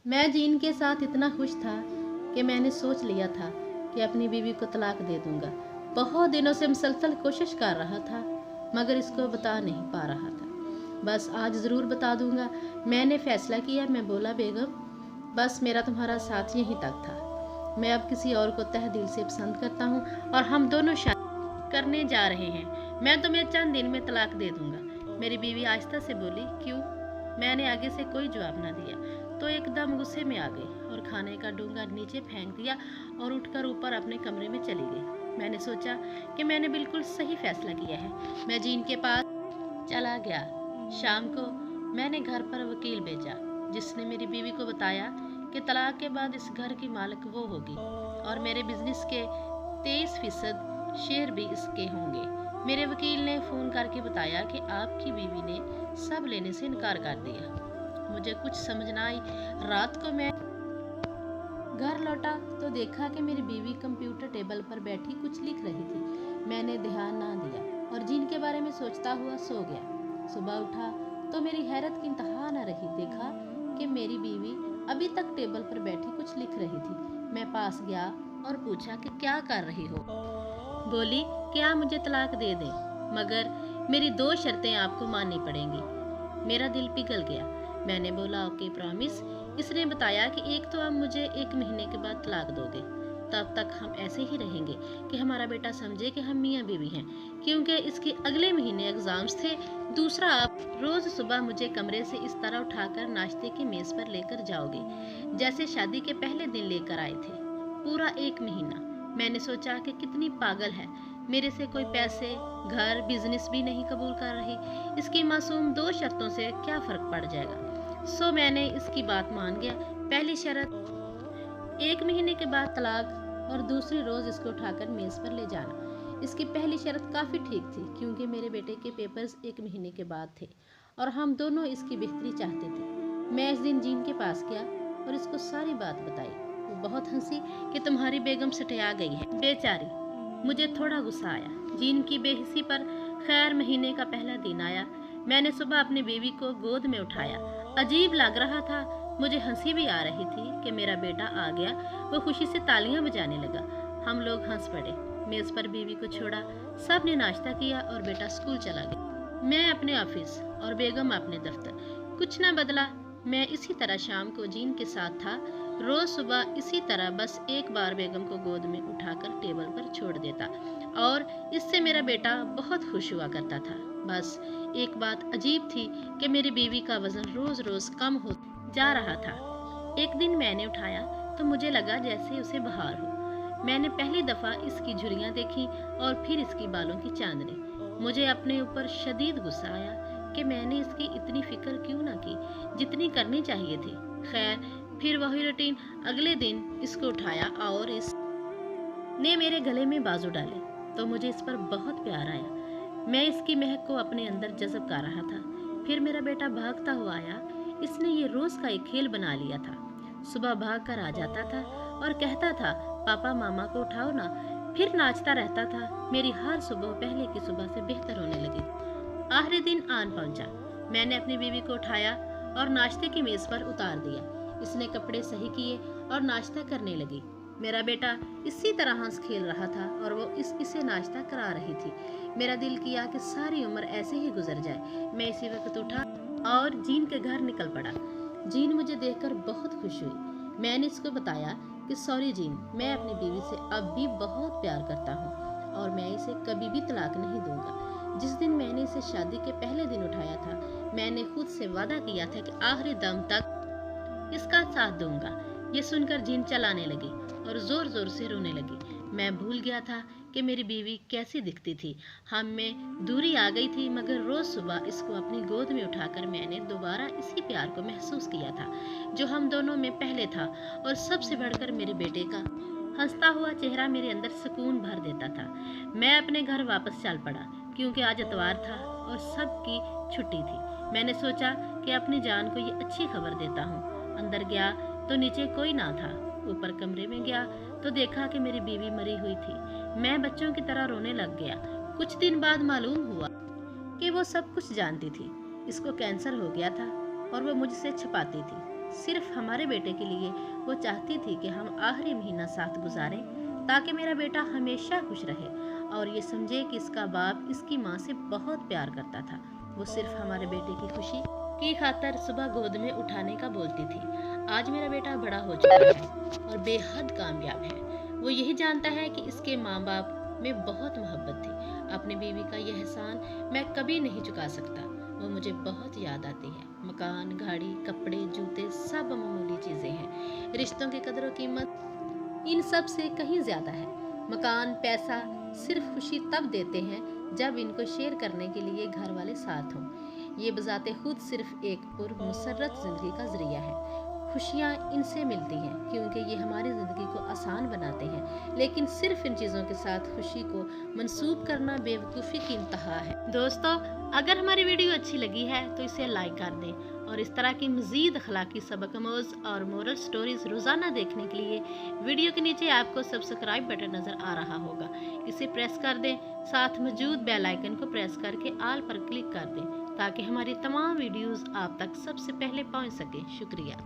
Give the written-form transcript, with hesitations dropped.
मैं जीन के साथ इतना खुश था कि मैंने सोच लिया था कि अपनी बीवी को तलाक दे दूंगा। बहुत दिनों से मुसलसल कोशिश कर रहा था मगर इसको बता नहीं पा रहा था। बस आज ज़रूर बता दूंगा। मैंने फैसला किया। मैं बोला, बेगम बस मेरा तुम्हारा साथ यहीं तक था। मैं अब किसी और को तहे दिल से पसंद करता हूँ और हम दोनों शादी करने जा रहे हैं। मैं तुम्हें चंद दिन में तलाक दे दूंगा। मेरी बीवी आहिस्ता से बोली, क्यों? मैंने आगे से कोई जवाब ना दिया तो एकदम गुस्से में आ गई और खाने का डूंगा नीचे फेंक दिया और उठकर ऊपर अपने कमरे में चली गई। मैंने सोचा कि मैंने बिल्कुल सही फैसला किया है। मैं जीन के पास चला गया। शाम को मैंने घर पर वकील भेजा जिसने मेरी बीवी को बताया कि तलाक के बाद इस घर की मालिक वो होगी और मेरे बिजनेस के 23% शेयर भी इसके होंगे। मेरे वकील ने फ़ोन करके बताया कि आपकी बीवी ने सब लेने से इनकार कर दिया। मुझे कुछ समझ ना आई। रात को मैं घर लौटा तो देखा कि मेरी बीवी कंप्यूटर टेबल पर बैठी कुछ लिख रही थी। मैंने ध्यान ना दिया और जीन के बारे में सोचता हुआ सो गया। सुबह उठा तो मेरी हैरत की इंतहा न रही। देखा कि मेरी बीवी अभी तक टेबल पर बैठी कुछ लिख रही थी। मैं पास गया और पूछा कि क्या कर रही हो? बोली कि आप मुझे तलाक दे दें मगर मेरी 2 शर्तें आपको माननी पड़ेंगी। मेरा दिल पिघल गया। मैंने बोला, ओके, प्रॉमिस। इसने बताया कि एक तो आप मुझे 1 महीने के बाद तलाक दोगे, तब तक हम ऐसे ही रहेंगे कि हमारा बेटा समझे कि हम मियाँ बीवी हैं, क्योंकि इसके अगले महीने एग्जाम्स थे। दूसरा, आप रोज सुबह मुझे कमरे से इस तरह उठाकर नाश्ते की मेज पर लेकर जाओगे जैसे शादी के पहले दिन लेकर आए थे। पूरा 1 महीना। मैंने सोचा कि कितनी पागल है, मेरे से कोई पैसे, घर, बिजनेस भी नहीं कबूल कर रही। इसकी मासूम 2 शर्तों से क्या फर्क पड़ जाएगा। सो मैंने इसकी बात मान गया। पहली शर्त 1 महीने के बाद तलाक और दूसरी रोज इसको उठाकर मेज पर ले जाना। इसकी पहली शर्त काफ़ी ठीक थी क्योंकि मेरे बेटे के पेपर्स 1 महीने के बाद थे और हम दोनों इसकी बेहतरी चाहते थे। मैं इस दिन जीन के पास गया और इसको सारी बात बताई। वो बहुत हंसी कि तुम्हारी बेगम सटिया गई है, बेचारी। मुझे थोड़ा गुस्सा आया जीन की बेहिसी पर। खैर, महीने का पहला दिन आया। मैंने सुबह अपनी बीवी को गोद में उठाया। अजीब लग रहा था। मुझे हंसी भी आ रही थी कि मेरा बेटा आ गया। वो खुशी से तालियां बजाने लगा। हम लोग हंस पड़े। मेज पर बीवी को छोड़ा। सब ने नाश्ता किया और बेटा स्कूल चला गया। मैं अपने ऑफिस और बेगम अपने दफ्तर। कुछ न बदला। मैं इसी तरह शाम को जीन के साथ था। रोज सुबह इसी तरह बस एक बार बेगम को गोद में उठाकर टेबल पर छोड़ देता और इससे मेरा बेटा बहुत खुश हुआ करता था। बस एक बात अजीब थी कि मेरी बीवी का वजन रोज रोज कम हो जा रहा था। एक दिन मैंने उठाया तो मुझे लगा जैसे उसे बुखार हो। मैंने पहली दफा इसकी झुर्रियां देखी और फिर इसकी बालों की चांदनी। मुझे अपने ऊपर शदीद गुस्सा आया कि मैंने इसकी इतनी फिक्र क्यों ना की जितनी करनी चाहिए थी। खैर, फिर वही रूटीन। अगले दिन इसको उठाया और इस ने मेरे गले में बाजू डाले तो मुझे इस पर बहुत प्यार आया। मैं इसकी महक को अपने अंदर जज़ब कर रहा था। फिर मेरा बेटा भागता हुआ आया। इसने ये रोज का एक खेल बना लिया था। सुबह भाग कर आ जाता था और कहता था, पापा मामा को उठाओ ना। फिर नाचता रहता था। मेरी हर सुबह पहले की सुबह से बेहतर होने लगी। आखिरी दिन आन पहुंचा। मैंने अपनी बीवी को उठाया और नाश्ते की मेज पर उतार दिया। इसने कपड़े सही किए और नाश्ता करने लगी। मेरा बेटा इसी तरह हंस खेल रहा था और वो इसे नाश्ता करा रही थी। मेरा दिल किया कि सारी उम्र ऐसे ही गुजर जाए। मैं इसी वक्त उठा और जीन के घर निकल पड़ा। जीन मुझे देखकर बहुत खुश हुई। मैंने इसको बताया कि सॉरी जीन, मैं अपनी बीवी से अब भी बहुत प्यार करता हूँ और मैं इसे कभी भी तलाक नहीं दूंगा। जिस दिन मैंने इसे शादी के पहले दिन उठाया था, मैंने खुद से वादा किया था कि आखिरी दम तक इसका साथ दूंगा। ये सुनकर जीन चलाने लगी और जोर जोर से रोने लगी। मैं भूल गया था कि मेरी बीवी कैसी दिखती थी। हम में दूरी आ गई थी मगर रोज सुबह इसको अपनी गोद में उठाकर मैंने दोबारा इसी प्यार को महसूस किया था जो हम दोनों में पहले था। और सबसे बढ़कर मेरे बेटे का हंसता हुआ चेहरा मेरे अंदर सुकून भर देता था। मैं अपने घर वापस चल पड़ा क्योंकि आज इतवार था और सबकी छुट्टी थी। मैंने सोचा कि अपनी जान को ये अच्छी खबर देता हूँ। अंदर गया तो नीचे कोई ना था। ऊपर कमरे में गया तो देखा कि मेरी बीवी मरी हुई थी। मैं बच्चों की तरह रोने लग गया। कुछ दिन बाद मालूम हुआ कि वो सब कुछ जानती थी। इसको कैंसर हो गया था और वो मुझसे छिपाती थी। सिर्फ हमारे बेटे के लिए वो चाहती थी कि हम आखिरी महीना साथ गुजारें, ताकि मेरा बेटा हमेशा खुश रहे और ये समझे कि इसका बाप इसकी माँ से बहुत प्यार करता था। वो सिर्फ हमारे बेटे की खुशी की खातिर सुबह गोद में उठाने का बोलती थी। आज मेरा बेटा बड़ा हो चुका है और बेहद कामयाब है। वो यही जानता है कि इसके माँ बाप में बहुत मोहब्बत थी। अपनी बीवी का यह एहसान मैं कभी नहीं चुका सकता। वो मुझे बहुत याद आती है। मकान, गाड़ी, कपड़े, जूते सब मामूली चीजें हैं। रिश्तों की कदर और कीमत इन सब से कहीं ज्यादा है। मकान, पैसा सिर्फ खुशी तब देते हैं जब इनको शेयर करने के लिए घर वाले साथ हों। ये बजाते खुद सिर्फ एक पुरमसरत जिंदगी का जरिया है। खुशियाँ इनसे मिलती हैं क्योंकि ये हमारी ज़िंदगी को आसान बनाते हैं, लेकिन सिर्फ इन चीज़ों के साथ खुशी को मंसूब करना बेवकूफ़ी की इंतहा है। दोस्तों, अगर हमारी वीडियो अच्छी लगी है तो इसे लाइक कर दें और इस तरह की मज़ीद अखलाकी सबक-आमूज़ और मोरल स्टोरीज़ रोज़ाना देखने के लिए वीडियो के नीचे आपको सब्सक्राइब बटन नज़र आ रहा होगा, इसे प्रेस कर दें। साथ मौजूद बेल आइकन को प्रेस करके ऑल पर क्लिक कर दें ताकि हमारी तमाम वीडियोज़ आप तक सबसे पहले पहुँच सकें। शुक्रिया।